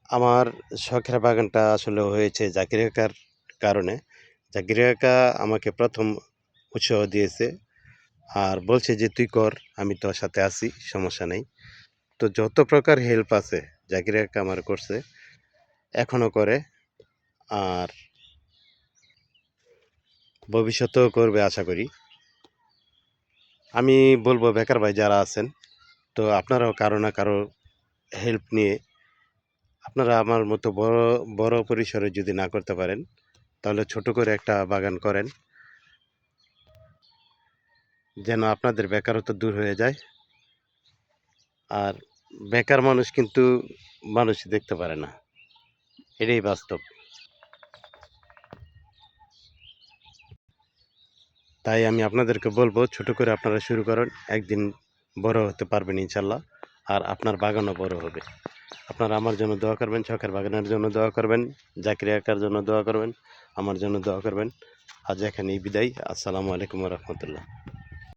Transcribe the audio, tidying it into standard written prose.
আমার শখের বাগানটা আসলে হয়েছে জাকির কাকার কারণে। জাকির কাকা আমাকে ১ম উৎসাহ দিয়েছে। আর বলছে যে, "তুই কর, আমি তোর সাথে আছি, সমস্যা নাই।" তো যত প্রকার হেল্প আছে জাকির কাকা আমার করছে, এখনো করে। আর ভবিষ্যতেও করবে আশা করি। আমি বলব বেকার ভাই যারা আছেন, তো আপনারাও কারো না কারো হেল্প নিয়ে আপনারা আমার মতো বড় পরিসরে যদি না করতে পারেন, তাহলে ছোট করে একটা বাগান করেন। যেন আপনাদের বেকারত্ব দূর হয়ে যায়। আর বেকার মানুষ কিন্তু মানুষই দেখতে পারে না। এটাই বাস্তব। তাই আমি আপনাদেরকে বলবো ছোট করে আপনারা শুরু করুন। একদিন বড় হতে পারবেন ইনশাল্লাহ। আর আপনার বাগানও বড় হবে। আপনারা আমার জন্য দোয়া করবেন, শখের বাগানের জন্য দোয়া করবেন, জাকির কাকার জন্য দোয়া করবেন, আমার জন্য দোয়া করবেন। আজ এখানেই বিদায়। আসসালামু আলাইকুম ওয়া রাহমাতুল্লাহ।